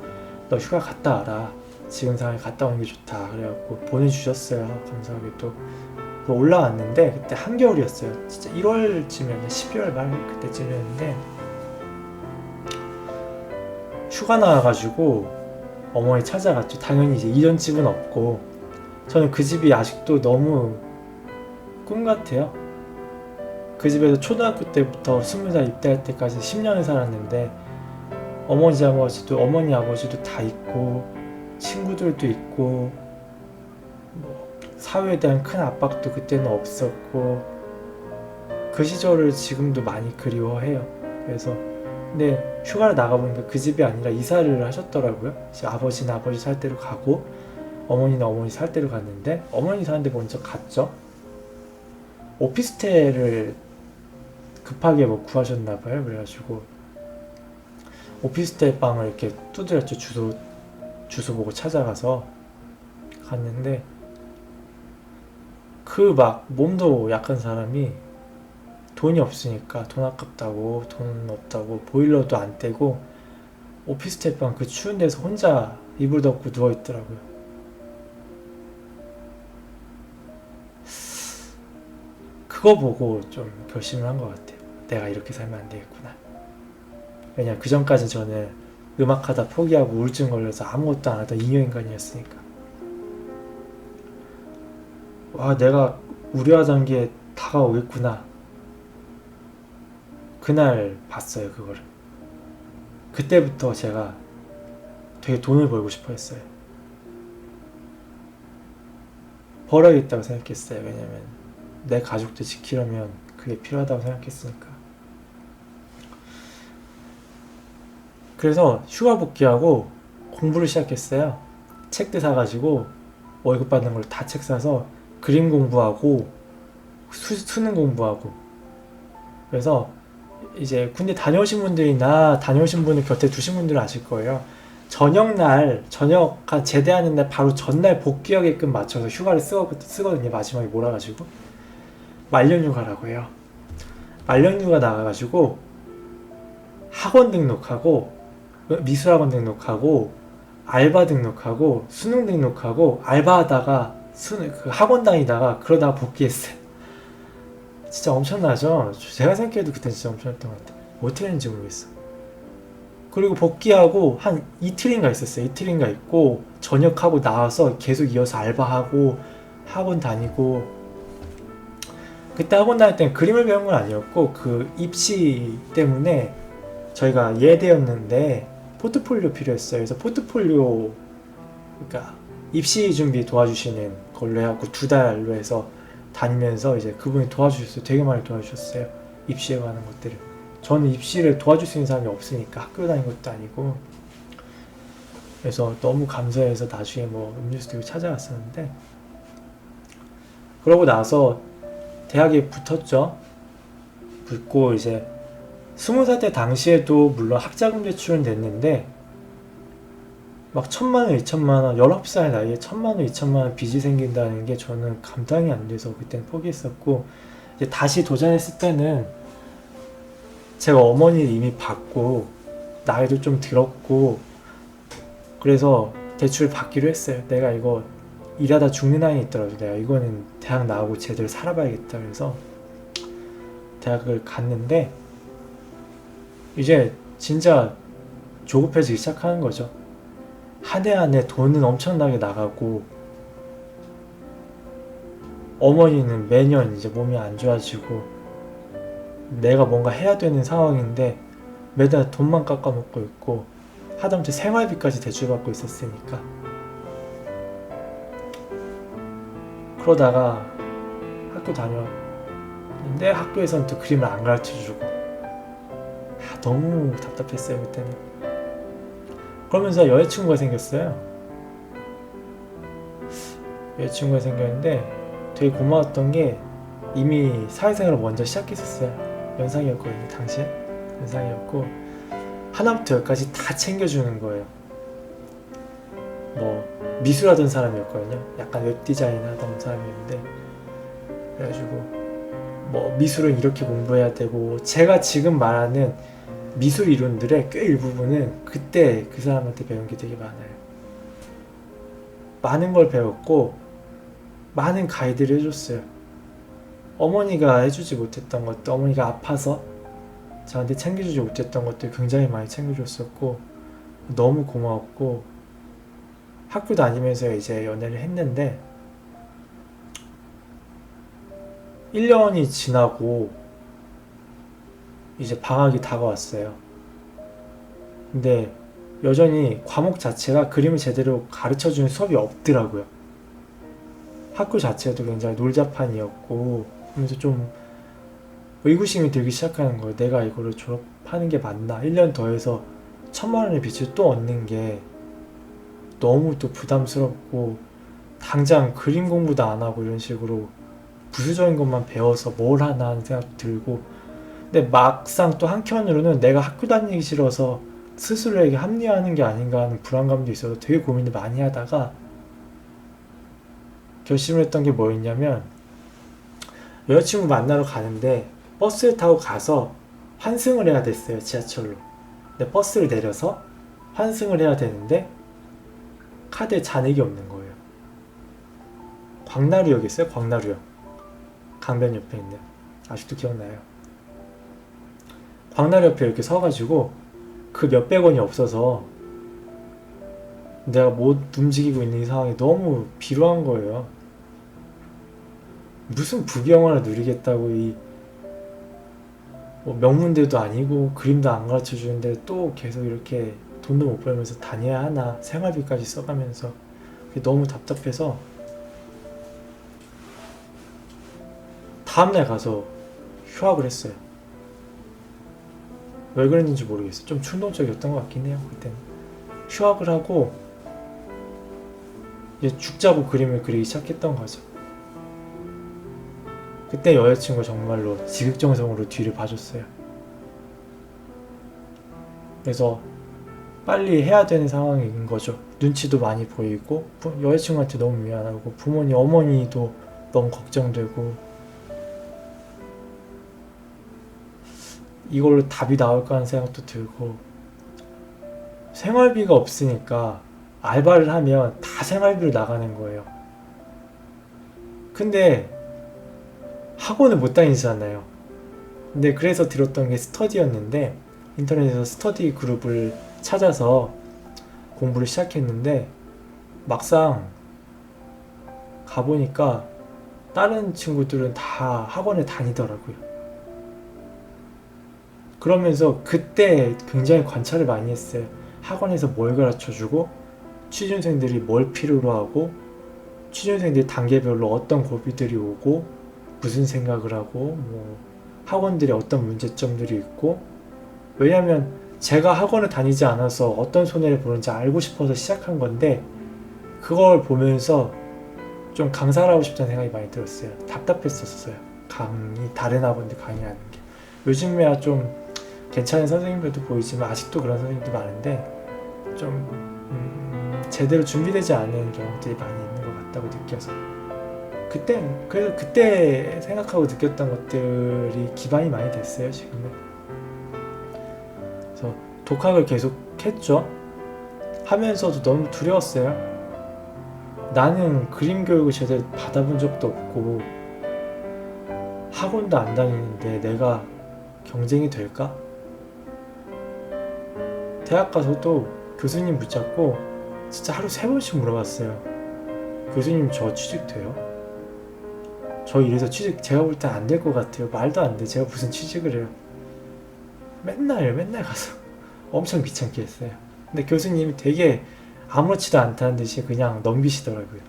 너 휴가 갔다 와라, 지금 상황에 갔다 오는 게 좋다 그래갖고 보내주셨어요. 감사하게도. 올라왔는데 그때 한겨울이었어요. 진짜 1월쯤이었는데, 12월 말 그때쯤이었는데, 휴가 나와가지고 어머니 찾아갔죠. 당연히 이제 이전 집은 없고, 저는 그 집이 아직도 너무 꿈 같아요. 그 집에서 초등학교 때부터 20살 입대할 때까지 10년을 살았는데, 어머니 아버지도 다 있고, 친구들도 있고, 뭐 사회에 대한 큰 압박도 그때는 없었고, 그 시절을 지금도 많이 그리워해요. 그래서 근데 휴가를 나가보니까 그 집이 아니라 이사를 하셨더라고요. 아버지는 아버지 살 때로 가고 어머니는 어머니 살 때로 갔는데, 어머니 사는 데 먼저 갔죠. 오피스텔을 급하게 뭐 구하셨나봐요. 그래가지고 오피스텔 방을 이렇게 두드렸죠. 주소 보고 찾아가서 갔는데, 그 막 몸도 약한 사람이 돈이 없으니까 돈 아깝다고 돈 없다고 보일러도 안 떼고 오피스텔 방 그 추운 데서 혼자 이불 덮고 누워있더라고요. 그거 보고 좀 결심을 한 것 같아요. 내가 이렇게 살면 안 되겠구나. 왜냐 그 전까지 저는 음악하다 포기하고 우울증 걸려서 아무것도 안 하던 잉여인간이었으니까. 와 내가 우려하던 게 다가오겠구나. 그날 봤어요 그거를. 그때부터 제가 되게 돈을 벌고 싶어 했어요. 벌어야겠다고 생각했어요. 왜냐면 내 가족들 지키려면 그게 필요하다고 생각했으니까. 그래서 휴가 복귀하고 공부를 시작했어요. 책도 사가지고 월급 받는 걸 다 책 사서 그림 공부하고 수능 공부하고. 그래서 이제 군대 다녀오신 분들이나 다녀오신 분을 곁에 두신 분들은 아실 거예요. 저녁 제대하는 날 바로 전날 복귀하게끔 맞춰서 휴가를 쓰거든요. 마지막에 몰아가지고 말년휴가라고 해요. 말년휴가 나가가지고 학원 등록하고 미술학원 등록하고 알바 등록하고 수능 등록하고 알바하다가 그 학원 다니다가 그러다가 복귀했어요. 진짜 엄청나죠? 제가 생각해도 그때 진짜 엄청났던 것 같아요. 어떻게 했는지 모르겠어. 그리고 복귀하고 한 이틀인가 있었어요. 이틀인가 있고 전역하고 나와서 계속 이어서 알바하고 학원 다니고. 그때 학원 다닐 땐 그림을 배운 건 아니었고 그 입시 때문에 저희가 예대였는데 포트폴리오 필요했어요. 그래서 포트폴리오 그러니까 입시 준비 도와주시는 걸로 해갖고 2달로 해서 다니면서 이제 그분이 도와주셨어요. 되게 많이 도와주셨어요. 입시에 관한 것들을. 저는 입시를 도와줄 수 있는 사람이 없으니까 학교 다닌 것도 아니고. 그래서 너무 감사해서 나중에 뭐 음료수 들고 찾아갔었는데, 그러고 나서 대학에 붙었죠. 붙고 이제 20살 때 당시에도 물론 학자금 대출은 됐는데 막 1,000만원, 2,000만원, 19살 나이에 1,000만원, 2,000만원 빚이 생긴다는 게 저는 감당이 안 돼서 그때는 포기했었고, 이제 다시 도전했을 때는 제가 어머니를 이미 받고 나이도 좀 들었고 그래서 대출을 받기로 했어요. 내가 이거 일하다 죽는 한이 있더라도 내가 이거는 대학 나오고 제대로 살아봐야겠다. 그래서 대학을 갔는데 이제 진짜 조급해지기 시작하는 거죠. 한 해 한 해 돈은 엄청나게 나가고 어머니는 매년 이제 몸이 안 좋아지고 내가 뭔가 해야 되는 상황인데 매달 돈만 깎아먹고 있고 하다못해 생활비까지 대출받고 있었으니까. 그러다가 학교 다녔는데 학교에서는 또 그림을 안 가르쳐주고 너무 답답했어요 그때는. 그러면서 여자친구가 생겼어요. 여자친구가 생겼는데 되게 고마웠던 게 이미 사회생활을 먼저 시작했었어요. 연상이었거든요. 당시에 연상이었고 하나부터 열까지 다 챙겨주는 거예요. 뭐 미술하던 사람이었거든요. 약간 웹디자인 하던 사람이었는데, 그래가지고 뭐 미술은 이렇게 공부해야 되고, 제가 지금 말하는 미술 이론들의 꽤 일부분은 그때 그 사람한테 배운 게 되게 많아요. 많은 걸 배웠고 많은 가이드를 해줬어요. 어머니가 해주지 못했던 것도, 어머니가 아파서 저한테 챙겨주지 못했던 것들 굉장히 많이 챙겨줬었고 너무 고마웠고, 학교 다니면서 이제 연애를 했는데 1년이 지나고 이제 방학이 다가왔어요. 근데 여전히 과목 자체가 그림을 제대로 가르쳐주는 수업이 없더라고요. 학교 자체도 굉장히 놀자판이었고 하면서 좀 의구심이 들기 시작하는 거예요. 내가 이거를 졸업하는 게 맞나? 1년 더 해서 1,000만원의 빚을 또 얻는 게 너무 또 부담스럽고, 당장 그림 공부도 안 하고 이런 식으로 부수적인 것만 배워서 뭘 하나 하는 생각도 들고, 근데 막상 또 한켠으로는 내가 학교 다니기 싫어서 스스로에게 합리화하는 게 아닌가 하는 불안감도 있어서 되게 고민을 많이 하다가 결심을 했던 게 뭐였냐면, 여자친구 만나러 가는데 버스를 타고 가서 환승을 해야 됐어요, 지하철로. 근데 버스를 내려서 환승을 해야 되는데 카드에 잔액이 없는 거예요. 광나루역 있어요, 광나루역. 강변 옆에 있는. 아직도 기억나요. 광나루 옆에 이렇게 서가지고 그 몇백 원이 없어서 내가 못 움직이고 있는 이 상황이 너무 비루한 거예요. 무슨 부귀영화를 누리겠다고 뭐 명문대도 아니고 그림도 안 가르쳐 주는데 또 계속 이렇게 돈도 못 벌면서 다녀야 하나, 생활비까지 써가면서. 그게 너무 답답해서 다음날 가서 휴학을 했어요. 왜 그랬는지 모르겠어요. 좀 충동적이었던 것 같긴 해요, 그때는. 휴학을 하고 이제 죽자고 그림을 그리기 시작했던 거죠. 그때 여자친구가 정말로 지극정성으로 뒤를 봐줬어요. 그래서 빨리 해야 되는 상황인 거죠. 눈치도 많이 보이고 여자친구한테 너무 미안하고 부모님, 어머니도 너무 걱정되고 이걸로 답이 나올까 하는 생각도 들고 생활비가 없으니까 알바를 하면 다 생활비로 나가는 거예요. 근데 학원을 못 다니잖아요. 근데 그래서 들었던 게 스터디였는데 인터넷에서 스터디 그룹을 찾아서 공부를 시작했는데 막상 가보니까 다른 친구들은 다 학원을 다니더라고요. 그러면서 그때 굉장히 관찰을 많이 했어요. 학원에서 뭘 가르쳐주고 취준생들이 뭘 필요로 하고 취준생들이 단계별로 어떤 고비들이 오고 무슨 생각을 하고 뭐 학원들이 어떤 문제점들이 있고. 왜냐면 제가 학원을 다니지 않아서 어떤 손해를 보는지 알고 싶어서 시작한 건데 그걸 보면서 좀 강사를 하고 싶다는 생각이 많이 들었어요. 답답했었어요. 다른 학원들 강의하는 게. 요즘에야 좀 괜찮은 선생님들도 보이지만 아직도 그런 선생님도 많은데 좀 제대로 준비되지 않은 경우들이 많이 있는 것 같다고 느껴서 그래서 그때 생각하고 느꼈던 것들이 기반이 많이 됐어요, 지금은. 그래서 독학을 계속 했죠. 하면서도 너무 두려웠어요. 나는 그림 교육을 제대로 받아본 적도 없고 학원도 안 다니는데 내가 경쟁이 될까? 대학 가서도 교수님 붙잡고 진짜 하루 3번씩 물어봤어요. 교수님 저 취직돼요? 저 이래서 취직 제가 볼 땐 안 될 것 같아요. 말도 안 돼. 제가 무슨 취직을 해요. 맨날 가서 엄청 귀찮게 했어요. 근데 교수님이 되게 아무렇지도 않다는 듯이 그냥 넘기시더라고요.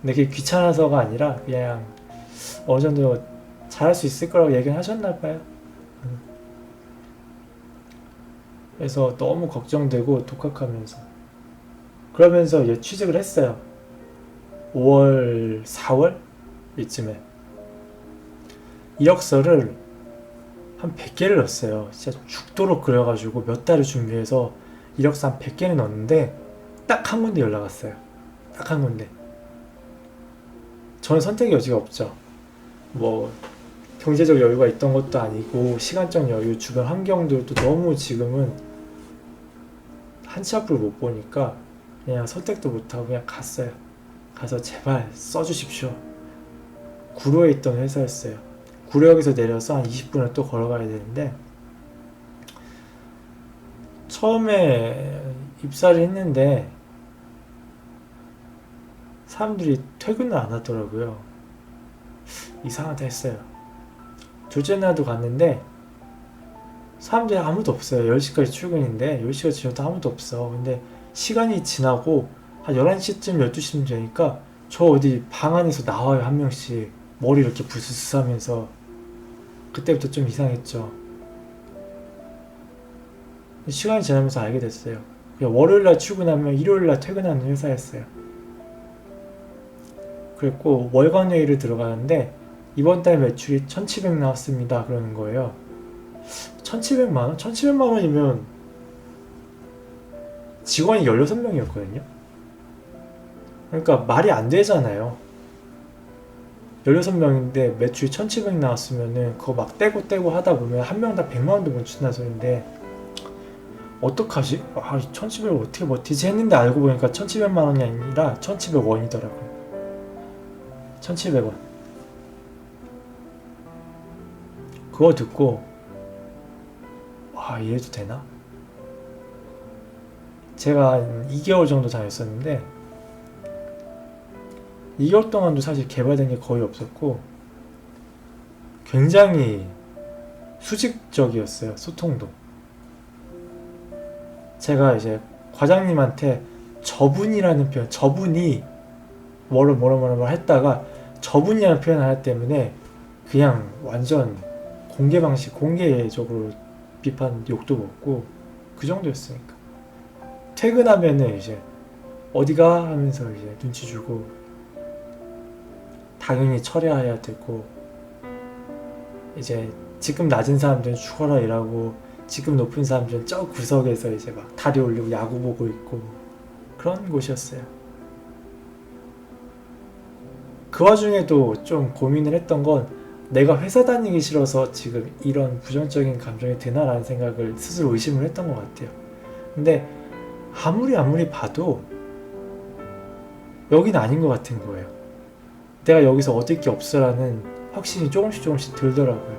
근데 그게 귀찮아서가 아니라 그냥 어느 정도 잘할 수 있을 거라고 얘기를 하셨나봐요. 그래서 너무 걱정되고 독학하면서 그러면서 이제 취직을 했어요. 5월, 4월 이쯤에 이력서를 한 100개를 넣었어요. 진짜 죽도록 그려가지고 몇 달을 준비해서 이력서 한 100개는 넣었는데 딱 한 군데 연락 왔어요. 딱 한 군데. 저는 선택의 여지가 없죠. 뭐 경제적 여유가 있던 것도 아니고 시간적 여유, 주변 환경들도 너무 지금은 한 치 앞을 못 보니까 그냥 선택도 못하고 그냥 갔어요. 가서 제발 써주십시오. 구로에 있던 회사였어요. 구로역에서 내려서 한 20분을 또 걸어가야 되는데 처음에 입사를 했는데 사람들이 퇴근을 안 하더라고요. 이상하다 했어요. 둘째 날도 갔는데 사람들이 아무도 없어요. 10시까지 출근인데 10시가 지나도 아무도 없어. 근데 시간이 지나고 한 11시쯤 12시쯤 되니까 저 어디 방 안에서 나와요. 한 명씩 머리 이렇게 부스스 하면서. 그때부터 좀 이상했죠. 시간이 지나면서 알게 됐어요. 월요일날 출근하면 일요일날 퇴근하는 회사였어요. 그랬고 월간 회의를 들어가는데 이번 달 매출이 1700 나왔습니다 그러는 거예요. 1700만원? 1700만원이면 직원이 16명이었거든요. 그러니까 말이 안 되잖아요. 16명인데 매출이 1700 나왔으면은 그거 막 떼고 하다 보면 한 명당 100만 원도 못 준다는 소린데 어떡하지? 1700을 어떻게 버티지 했는데 알고 보니까 1700만 원이 아니라 1700원이더라고요. 1700원. 그거 듣고 와, 이래도 되나? 제가 한 2개월 정도 다녔었는데 2개월 동안도 사실 개발된 게 거의 없었고 굉장히 수직적이었어요. 소통도. 제가 이제 과장님한테 저분이라는 표현, 저분이 뭐라 했다가 저분이라는 표현 하나 때문에 그냥 완전 공개적으로 비판 욕도 먹고 그 정도였으니까. 퇴근하면은 이제 어디가 하면서 이제 눈치 주고 당연히 철회해야 되고 이제 지금 낮은 사람들은 죽어라 일하고 지금 높은 사람들은 저 구석에서 이제 막 다리 올리고 야구 보고 있고 그런 곳이었어요. 그 와중에도 좀 고민을 했던 건 내가 회사 다니기 싫어서 지금 이런 부정적인 감정이 드나라는 생각을 스스로 의심을 했던 것 같아요. 근데 아무리 봐도 여긴 아닌 것 같은 거예요. 내가 여기서 얻을 게 없어라는 확신이 조금씩 들더라고요.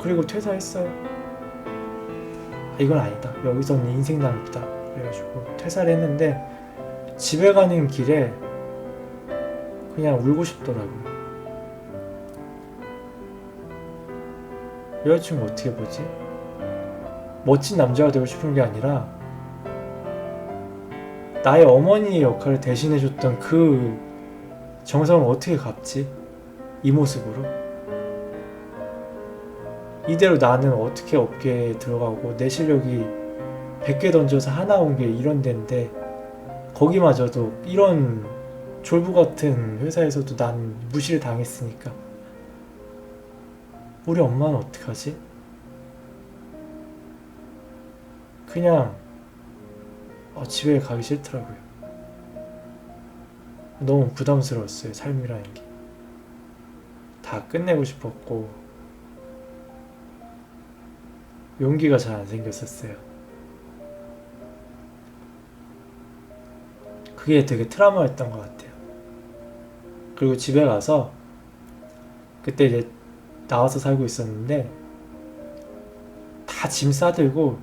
그리고 퇴사했어요. 이건 아니다. 여기서는 인생 낭비다. 그래가지고 퇴사를 했는데 집에 가는 길에 그냥 울고 싶더라고요. 여자친구 어떻게 보지? 멋진 남자가 되고 싶은 게 아니라 나의 어머니의 역할을 대신해줬던 그 정성을 어떻게 갚지? 이 모습으로? 이대로 나는 어떻게 업계에 들어가고 내 실력이 100개 던져서 하나 온 게 이런 데인데 거기마저도 이런 졸부 같은 회사에서도 난 무시를 당했으니까 우리 엄마는 어떡하지? 그냥 집에 가기 싫더라고요. 너무 부담스러웠어요. 삶이라는 게. 다 끝내고 싶었고 용기가 잘 안 생겼었어요. 그게 되게 트라우마였던 것 같아요. 그리고 집에 가서 그때 이제 나와서 살고 있었는데 다 짐 싸들고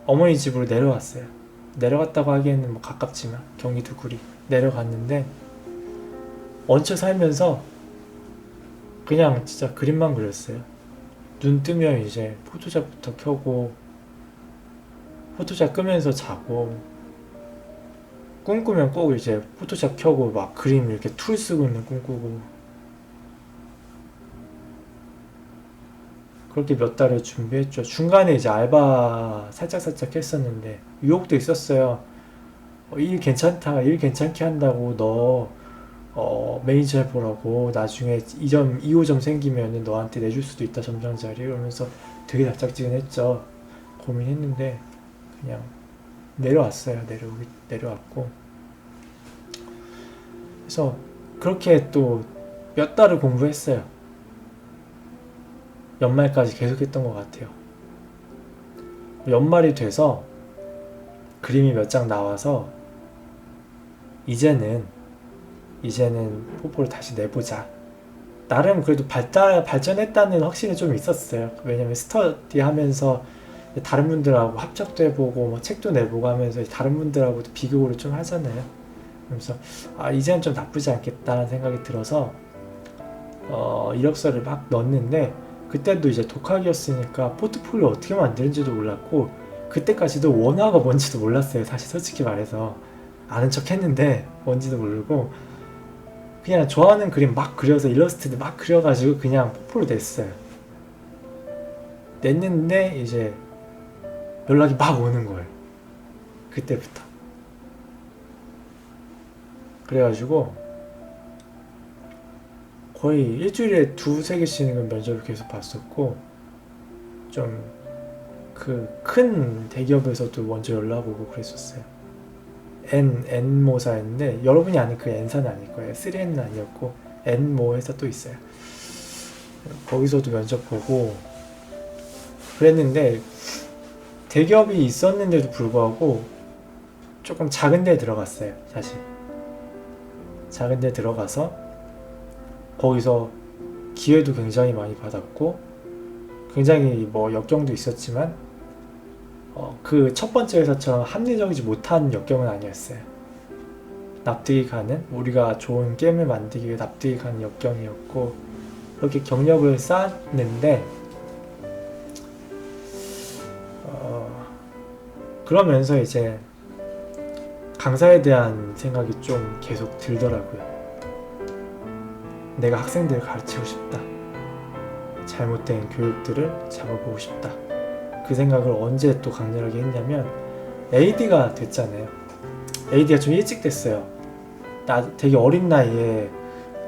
어머니 집으로 내려갔어요. 내려갔다고 하기에는 뭐 가깝지만 경기도 구리 내려갔는데 얹혀 살면서 그냥 진짜 그림만 그렸어요. 눈 뜨면 이제 포토샵부터 켜고 포토샵 끄면서 자고 꿈꾸면 꼭 이제 포토샵 켜고 막 그림 이렇게 툴 쓰고 있는 꿈 꾸고 그렇게 몇 달을 준비했죠. 중간에 이제 알바 살짝 했었는데 유혹도 있었어요. 일 괜찮다, 일 괜찮게 한다고 너 매니저 해보라고 나중에 2호점 생기면 너한테 내줄 수도 있다 점장자리 이러면서 되게 달짝지근했죠. 고민했는데 그냥 내려왔어요. 내려왔고 그래서 그렇게 또 몇 달을 공부했어요. 연말까지 계속했던 것 같아요. 연말이 돼서 그림이 몇 장 나와서 이제는 포포를 다시 내보자. 나름 그래도 발전했다는 확신이 좀 있었어요. 왜냐면 스터디 하면서 다른 분들하고 합작도 해보고 뭐 책도 내보고 하면서 다른 분들하고도 비교를 좀 하잖아요. 그래서 이제는 좀 나쁘지 않겠다는 생각이 들어서 이력서를 막 넣었는데 그때도 이제 독학이었으니까 포트폴리오 어떻게 만드는지도 몰랐고 그때까지도 원화가 뭔지도 몰랐어요. 사실 솔직히 말해서 아는 척 했는데 뭔지도 모르고 그냥 좋아하는 그림 막 그려서 일러스트도 막 그려가지고 그냥 포폴로 냈어요. 냈는데 이제 연락이 막 오는 거예요. 그때부터. 그래가지고 거의 일주일에 2-3개씩은 면접을 계속 봤었고 좀 그 큰 대기업에서도 먼저 연락 오고 그랬었어요. N모사였는데 여러분이 아는 그 N사는 아닐 거예요. 3N은 아니었고 N모 회사 또 있어요. 거기서도 면접 보고 그랬는데 대기업이 있었는데도 불구하고 조금 작은 데에 들어갔어요. 사실 작은 데 들어가서 거기서 기회도 굉장히 많이 받았고 굉장히 뭐 역경도 있었지만 그 첫 번째 회사처럼 합리적이지 못한 역경은 아니었어요. 납득이 가는, 우리가 좋은 게임을 만들기 위해 납득이 가는 역경이었고 그렇게 경력을 쌓았는데 그러면서 이제 강사에 대한 생각이 좀 계속 들더라고요. 내가 학생들을 가르치고 싶다. 잘못된 교육들을 잡아보고 싶다. 그 생각을 언제 또 강렬하게 했냐면 AD가 됐잖아요. AD가 좀 일찍 됐어요. 나 되게 어린 나이에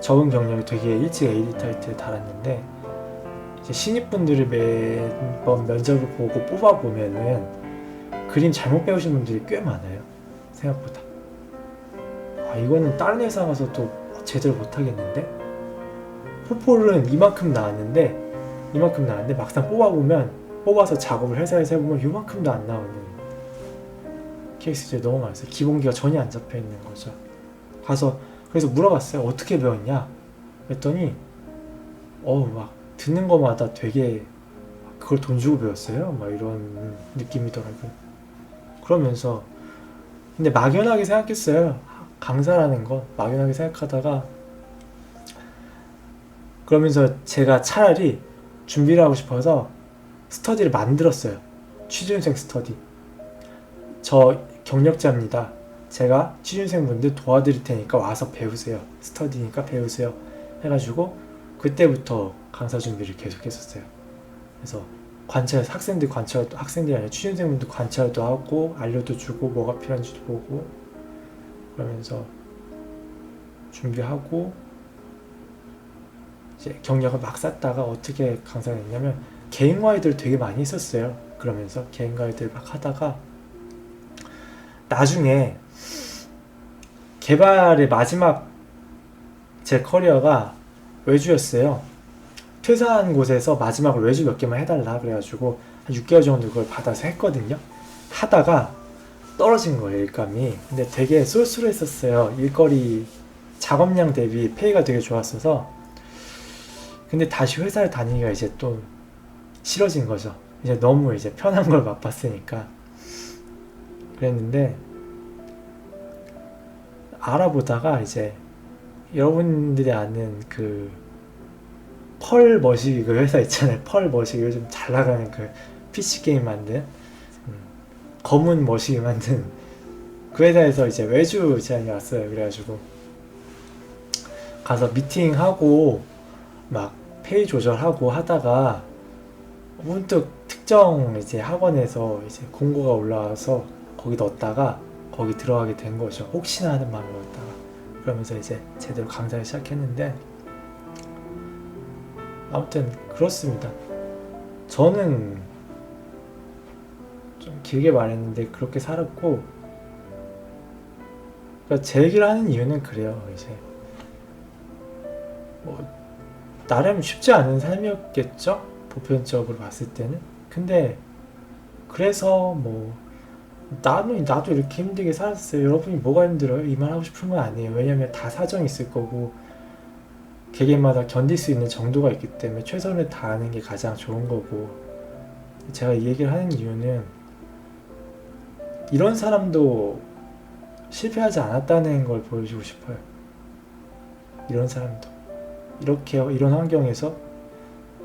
적은 경력이 되게 일찍 AD 타이틀을 달았는데 이제 신입분들을 매번 면접을 보고 뽑아보면은 그림 잘못 배우신 분들이 꽤 많아요. 생각보다. 이거는 다른 회사 가서도 제대로 못하겠는데? 포폴은 이만큼 나왔는데 막상 뽑아서 작업을 회사에서 해보면 이만큼도 안 나오는 케이스들이 너무 많았어요. 기본기가 전혀 안 잡혀있는 거죠. 그래서 물어봤어요. 어떻게 배웠냐? 그랬더니 막 듣는 거마다 되게 그걸 돈 주고 배웠어요? 막 이런 느낌이더라고요. 그러면서 근데 막연하게 생각했어요. 강사라는 거 막연하게 생각하다가 그러면서 제가 차라리 준비를 하고 싶어서 스터디를 만들었어요. 취준생 스터디. 저 경력자입니다. 제가 취준생분들 도와드릴 테니까 와서 배우세요. 스터디니까 배우세요. 해가지고 그때부터 강사 준비를 계속 했었어요. 그래서 학생들이 아니라 취준생분들 관찰도 하고 알려도 주고 뭐가 필요한지도 보고 그러면서 준비하고 이제 경력을 막 쌓다가 어떻게 강사가 됐냐면 개인 과외들을 되게 많이 했었어요. 그러면서 개인 과외들을 막 하다가 나중에 개발의 마지막 제 커리어가 외주였어요. 퇴사한 곳에서 마지막으로 외주 몇 개만 해달라 그래가지고 한 6개월 정도 그걸 받아서 했거든요. 하다가 떨어진 거예요, 일감이. 근데 되게 쏠쏠했었어요. 일거리 작업량 대비 페이가 되게 좋았어서. 근데 다시 회사를 다니기가 이제 또 싫어진 거죠. 이제 너무 이제 편한 걸 맛봤으니까. 그랬는데 알아보다가 이제 여러분들이 아는 그 펄 머시기 그 회사 있잖아요. 펄 머시기 요즘 잘 나가는 그 PC 게임 만든 검은 머시기 만든 그 회사에서 이제 외주 제안이 왔어요. 그래가지고 가서 미팅하고 막 페이 조절하고 하다가 문득 특정 이제 학원에서 이제 공고가 올라와서 거기 넣었다가 거기 들어가게 된 거죠. 혹시나 하는 마음으로 넣었다가 그러면서 이제 제대로 강좌를 시작했는데 아무튼 그렇습니다. 저는 좀 길게 말했는데 그렇게 살았고 그러니까 제 얘기를 하는 이유는 그래요. 이제 뭐 나름 쉽지 않은 삶이었겠죠? 보편적으로 봤을 때는. 근데 그래서 뭐 나도 이렇게 힘들게 살았어요. 여러분이 뭐가 힘들어요? 이 말 하고 싶은 건 아니에요. 왜냐면 다 사정이 있을 거고 개개인마다 견딜 수 있는 정도가 있기 때문에 최선을 다하는 게 가장 좋은 거고 제가 이 얘기를 하는 이유는 이런 사람도 실패하지 않았다는 걸 보여주고 싶어요. 이런 사람도 이런 환경에서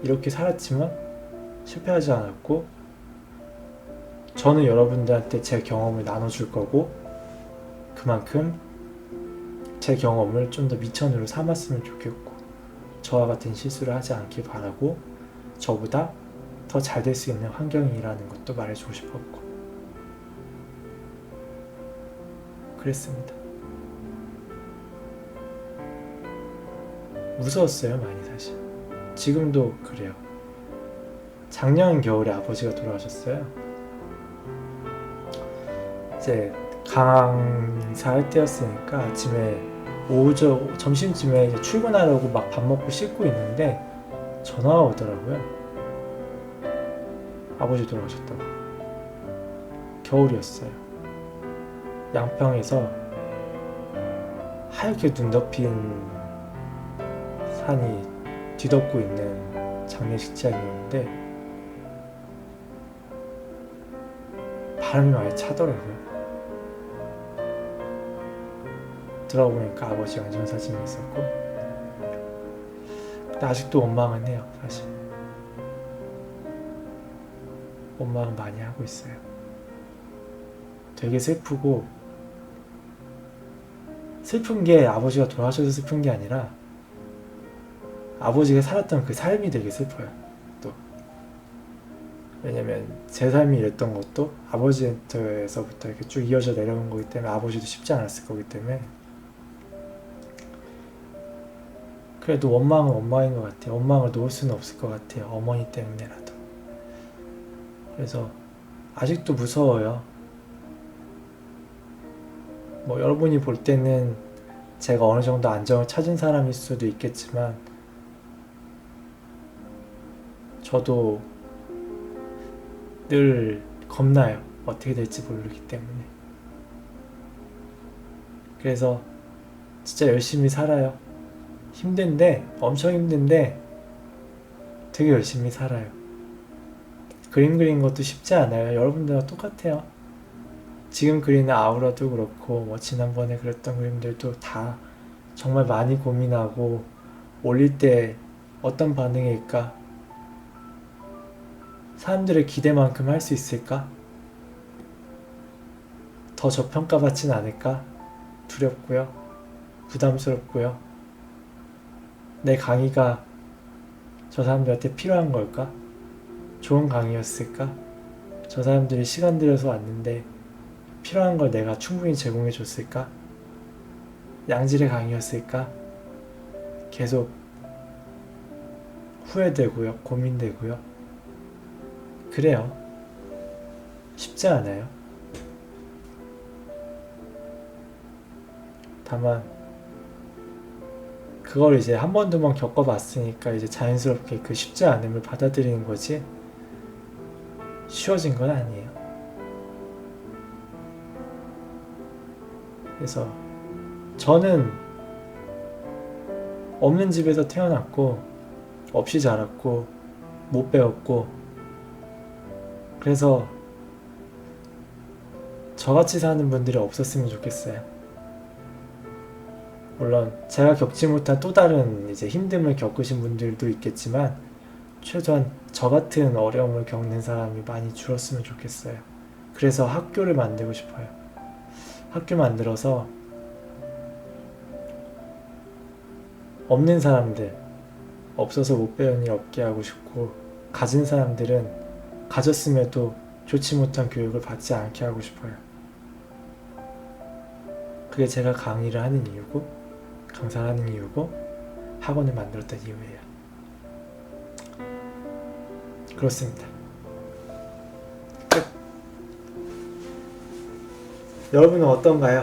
이렇게 살았지만 실패하지 않았고 저는 여러분들한테 제 경험을 나눠줄 거고 그만큼 제 경험을 좀 더 미천으로 삼았으면 좋겠고 저와 같은 실수를 하지 않길 바라고 저보다 더 잘 될 수 있는 환경이라는 것도 말해주고 싶었고 그랬습니다. 무서웠어요, 많이 사실. 지금도 그래요. 작년 겨울에 아버지가 돌아가셨어요. 이제 강사 할 때였으니까 아침에 점심쯤에 이제 출근하려고 막 밥 먹고 씻고 있는데 전화가 오더라고요. 아버지 돌아가셨다고. 겨울이었어요. 양평에서 하얗게 눈 덮인 산이 뒤덮고 있는 장례식장이었는데 바람이 많이 차더라고요. 들어보니까 아버지가 안전사진이 있었고, 근데 아직도 원망은 해요. 사실 원망은 많이 하고 있어요. 되게 슬프고, 슬픈 게 아버지가 돌아가셔서 슬픈 게 아니라 아버지가 살았던 그 삶이 되게 슬퍼요. 또 왜냐면 제 삶이 이랬던 것도 아버지한테서부터 이렇게 쭉 이어져 내려온 거기 때문에 아버지도 쉽지 않았을 거기 때문에, 그래도 원망은 원망인 것 같아요. 원망을 놓을 수는 없을 것 같아요. 어머니 때문에라도. 그래서 아직도 무서워요. 뭐 여러분이 볼 때는 제가 어느 정도 안정을 찾은 사람일 수도 있겠지만 저도 늘 겁나요. 어떻게 될지 모르기 때문에. 그래서 진짜 열심히 살아요. 힘든데, 엄청 힘든데 되게 열심히 살아요. 그림 그리는 것도 쉽지 않아요. 여러분들과 똑같아요. 지금 그리는 아우라도 그렇고 뭐 지난번에 그렸던 그림들도 다 정말 많이 고민하고 올릴 때 어떤 반응일까? 사람들의 기대만큼 할 수 있을까? 더 저평가받진 않을까? 두렵고요. 부담스럽고요. 내 강의가 저 사람들한테 필요한 걸까? 좋은 강의였을까? 저 사람들이 시간 들여서 왔는데 필요한 걸 내가 충분히 제공해 줬을까? 양질의 강의였을까? 계속 후회되고요. 고민되고요. 그래요. 쉽지 않아요. 다만 그걸 이제 한 번, 두 번 겪어봤으니까 이제 자연스럽게 그 쉽지 않음을 받아들이는 거지 쉬워진 건 아니에요. 그래서 저는 없는 집에서 태어났고 없이 자랐고 못 배웠고, 그래서 저같이 사는 분들이 없었으면 좋겠어요. 물론 제가 겪지 못한 또 다른 이제 힘듦을 겪으신 분들도 있겠지만 최소한 저 같은 어려움을 겪는 사람이 많이 줄었으면 좋겠어요. 그래서 학교를 만들고 싶어요. 학교 만들어서 없는 사람들, 없어서 못 배운 일 없게 하고 싶고, 가진 사람들은 가졌음에도 좋지 못한 교육을 받지 않게 하고 싶어요. 그게 제가 강의를 하는 이유고, 강사를 하는 이유고, 학원을 만들었던 이유예요. 그렇습니다. 끝. 여러분은 어떤가요?